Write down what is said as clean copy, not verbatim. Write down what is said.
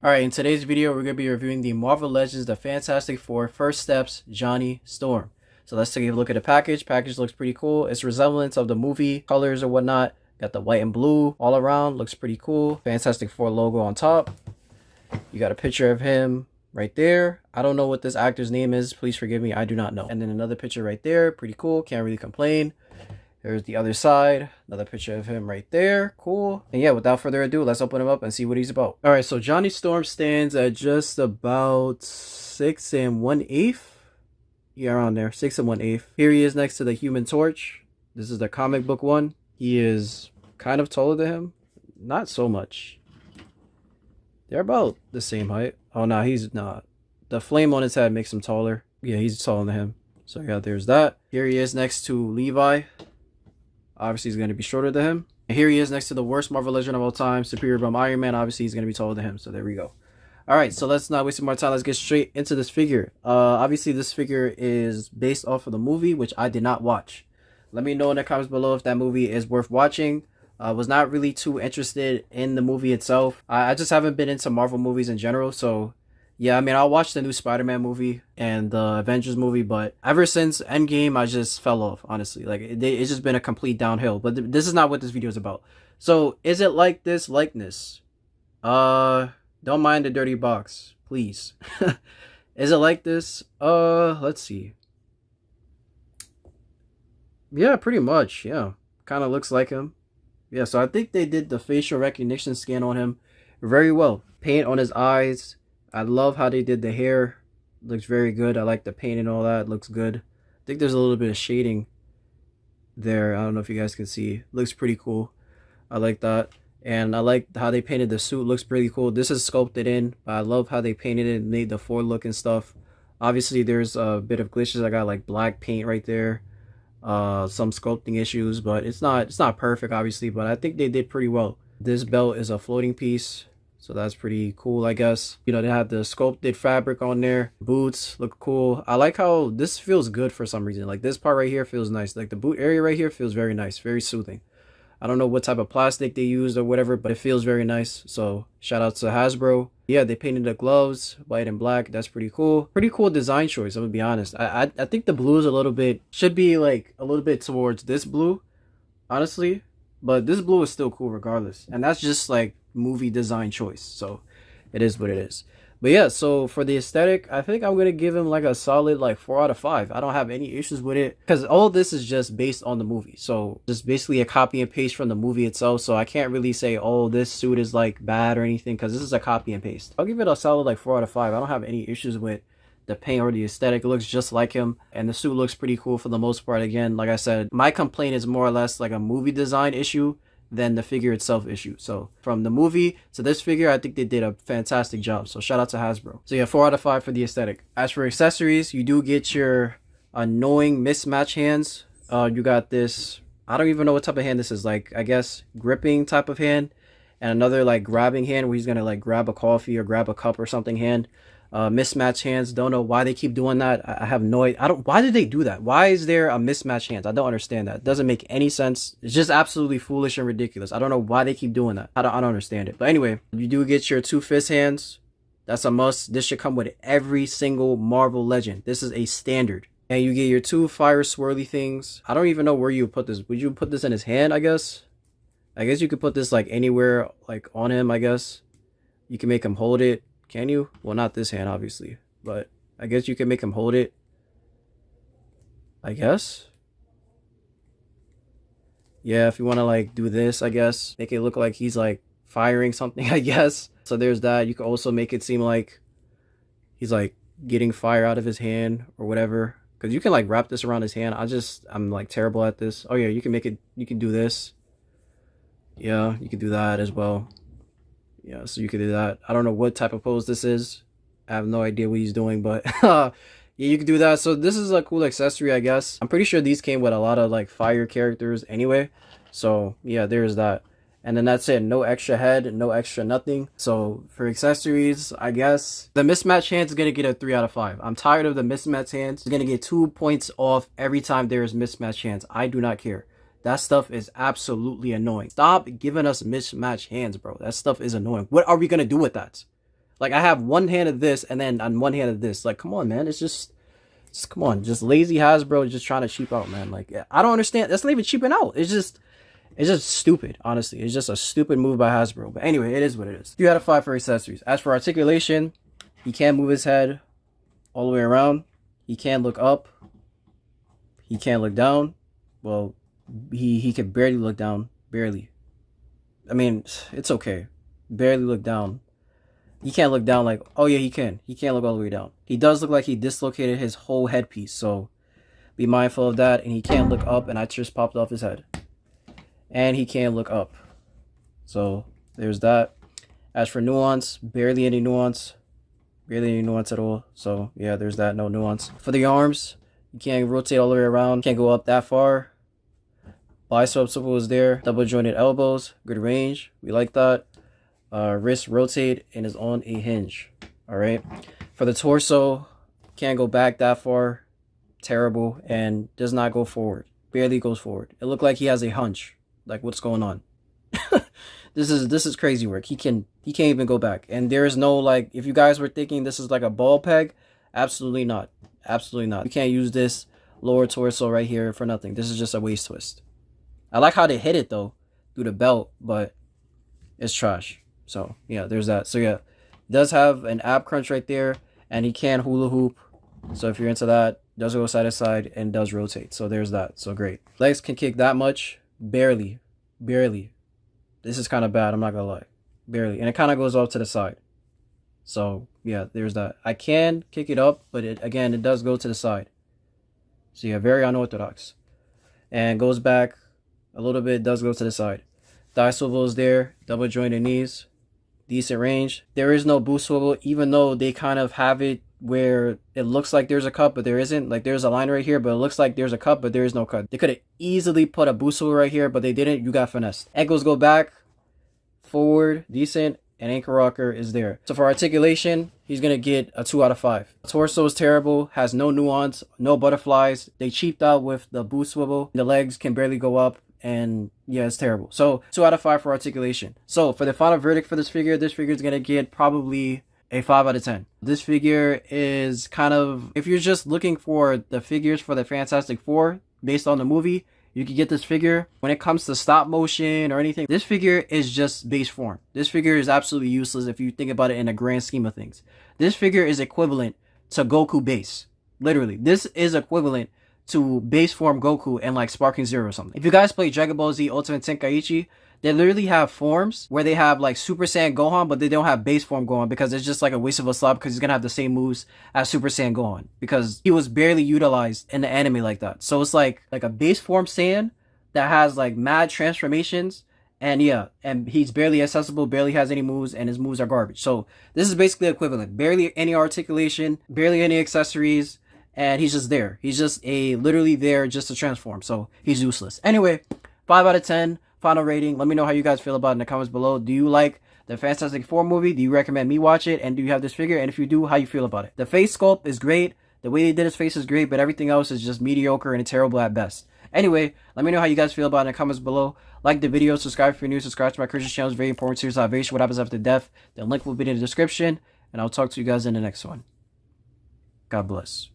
Alright, in today's video, we're going to be reviewing the Marvel Legends The Fantastic Four First Steps Johnny Storm. So let's take a look at the package. Package looks pretty cool. It's resemblance of the movie, colors or whatnot. Got the white and blue all around. Looks pretty cool. Fantastic Four logo on top. You got a picture of him right there. I don't know what this actor's name is. Please forgive me. I do not know. And then another picture right there. Pretty cool. Can't really complain. There's the other side. Another picture of him right there. Cool. And yeah, without further ado, let's open him up and see what he's about. All right, so Johnny Storm stands at just about 6 1/8. Yeah, around there. 6 1/8. Here he is next to the Human Torch. This is the comic book one. He is kind of taller than him. Not so much. They're about the same height. Oh, no, he's not. The flame on his head makes him taller. Yeah, he's taller than him. So yeah, there's that. Here he is next to Levi. Obviously, he's going to be shorter than him. And here he is next to the worst Marvel Legend of all time, Superior Bomb Iron Man. Obviously, he's going to be taller than him. So there we go. All right, so let's not waste more time. Let's get straight into this figure. Obviously, this figure is based off of the movie, which I did not watch. Let me know in the comments below if that movie is worth watching. I was not really too interested in the movie itself. I just haven't been into Marvel movies in general, so yeah, I mean, I'll watch the new Spider-Man movie and the Avengers movie, but ever since Endgame, I just fell off, honestly. Like, it's just been a complete downhill. But this is not what this video is about. So, is it like this likeness? Don't mind the dirty box, please. Is it like this? Let's see. Yeah, pretty much, yeah. Kind of looks like him. Yeah, so I think they did the facial recognition scan on him very well. Paint on his eyes. I love how they did the hair. Looks very good. I like the paint and all that. Looks good. I think there's a little bit of shading there. I don't know if you guys can see. Looks pretty cool. I like that. And I like how they painted the suit. Looks pretty cool. This is sculpted in, but I love how they painted it and made the Ford look and stuff. Obviously, there's a bit of glitches. I got like black paint right there. Some sculpting issues, but it's not perfect, obviously, but I think they did pretty well. This belt is a floating piece. So that's pretty cool, I guess. You know, they have the sculpted fabric on there. Boots look cool. I like how this feels good for some reason. Like, this part right here feels nice. Like, the boot area right here feels very nice. Very soothing. I don't know what type of plastic they used or whatever, but it feels very nice. So, shout out to Hasbro. Yeah, they painted the gloves white and black. That's pretty cool. Pretty cool design choice, I'm gonna be honest. I think the blue is a little bit... should be, like, a little bit towards this blue, honestly. But this blue is still cool regardless. And that's just, like, movie design choice, so it is what it is. But yeah, so for the aesthetic, I think I'm gonna give him like a solid like 4 out of 5. I don't have any issues with it because all this is just based on the movie, so just basically a copy and paste from the movie itself. So I can't really say, oh, this suit is like bad or anything, because this is a copy and paste. I'll give it a solid like 4 out of 5. I don't have any issues with the paint or the aesthetic. It looks just like him, and the suit looks pretty cool for the most part. Again, like I said, my complaint is more or less like a movie design issue than the figure itself issue. So from the movie to this figure, I think they did a fantastic job. So shout out to Hasbro. So yeah, 4 out of 5 for the aesthetic. As for accessories, you do get your annoying mismatch hands. You got this, I don't even know what type of hand this is, like I guess gripping type of hand, and another like grabbing hand where he's gonna like grab a coffee or grab a cup or something hand. Mismatch hands, don't know why they keep doing that. I have no idea. Why did they do that? Why is there a mismatch hands? I don't understand that. It doesn't make any sense. It's just absolutely foolish and ridiculous. I don't know why they keep doing that. I don't understand it. But anyway, you do get your 2 fist hands. That's a must. This should come with every single Marvel Legend. This is a standard. And you get your 2 fire swirly things. I don't even know where you would put this. Would you put this in his hand, I guess? I guess you could put this like anywhere, like on him, I guess. You can make him hold it. Can you? Well, not this hand, obviously. But I guess you can make him hold it. I guess. Yeah, if you want to, like, do this, I guess. Make it look like he's, like, firing something, I guess. So there's that. You can also make it seem like he's, like, getting fire out of his hand or whatever. Because you can, like, wrap this around his hand. I'm, like, terrible at this. Oh, yeah, you can make it. You can do this. Yeah, you can do that as well. Yeah, so you could do that. I don't know what type of pose this is. I have no idea what he's doing, but yeah, you can do that. So this is a cool accessory, I guess. I'm pretty sure these came with a lot of like fire characters anyway. So yeah, there's that. And then that's it. No extra head, no extra nothing. So for accessories, I guess the mismatch hands is going to get a 3 out of 5. I'm tired of the mismatch hands. It's going to get 2 points off every time there is mismatch hands. I do not care. That stuff is absolutely annoying. Stop giving us mismatched hands, bro. That stuff is annoying. What are we going to do with that? Like I have one hand of this and then on one hand of this. Like, come on, man. It's just come on, just lazy Hasbro just trying to cheap out, man. Like I don't understand. That's not even cheaping out. It's just stupid, honestly. It's just a stupid move by Hasbro. But anyway, it is what it is. 3 out of 5 for accessories. As for articulation, he can't move his head all the way around. He can't look up. He can't look down. Well, he can barely look down. Barely. I mean, it's okay. Barely look down. He can't look down like, oh yeah, he can. He can't look all the way down. He does look like he dislocated his whole headpiece, so be mindful of that. And he can't look up, and I just popped off his head. And he can't look up. So there's that. As for nuance, barely any nuance. Barely any nuance at all. So yeah, there's that, no nuance. For the arms, you can't rotate all the way around. Can't go up that far. Bicep swivel is there. Double jointed elbows, good range. We like that. Wrist rotate and is on a hinge. All right. For the torso, can't go back that far. Terrible. And does not go forward. Barely goes forward. It looked like he has a hunch. Like, what's going on? This is crazy work. He can't even go back. And there is no, like, if you guys were thinking this is like a ball peg, absolutely not. Absolutely not. You can't use this lower torso right here for nothing. This is just a waist twist. I like how they hit it though through the belt, but it's trash. So yeah, there's that. So yeah, does have an ab crunch right there, and he can hula hoop. So if you're into that, does go side to side and does rotate. So there's that. So great. Legs can kick that much, barely. This is kind of bad. I'm not gonna lie, barely, and it kind of goes off to the side. So yeah, there's that. I can kick it up, but it does go to the side. So yeah, very unorthodox, and goes back a little bit, does go to the side. Thigh swivel is there, double jointed knees, decent range. There is no boost swivel, even though they kind of have it where it looks like there's a cut, but there isn't. Like there's a line right here, but it looks like there's a cut, but there is no cut. They could have easily put a boost swivel right here, but they didn't. You got finessed. Ankles go back, forward, decent, and ankle rocker is there. So for articulation, he's gonna get a 2 out of 5. Torso is terrible, has no nuance, no butterflies. They cheaped out with the boost swivel. The legs can barely go up. And yeah, it's terrible. So 2 out of 5 for articulation. So for the final verdict for this figure is gonna get probably a 5 out of 10. This figure is kind of, if you're just looking for the figures for the Fantastic Four based on the movie, you can get this figure. When it comes to stop motion or anything, this figure is just base form. This figure is absolutely useless if you think about it in a grand scheme of things. This figure is equivalent to Goku base. Literally, this is equivalent to base form Goku and like Sparking Zero or something. If you guys play Dragon Ball Z Ultimate Tenkaichi, they literally have forms where they have like Super Saiyan Gohan, but they don't have base form Gohan because it's just like a waste of a slot because he's gonna have the same moves as Super Saiyan Gohan because he was barely utilized in the anime like that. So it's like a base form Saiyan that has like mad transformations, and yeah, and he's barely accessible, barely has any moves, and his moves are garbage. So this is basically equivalent. Barely any articulation, barely any accessories. And he's just there. He's just literally there just to transform. So he's useless. Anyway, 5 out of 10. Final rating. Let me know how you guys feel about it in the comments below. Do you like the Fantastic Four movie? Do you recommend me watch it? And do you have this figure? And if you do, how you feel about it? The face sculpt is great. The way they did his face is great. But everything else is just mediocre and terrible at best. Anyway, let me know how you guys feel about it in the comments below. Like the video. Subscribe if you're new. Subscribe to my Christian channel. It's very important to your salvation. What happens after death? The link will be in the description. And I'll talk to you guys in the next one. God bless.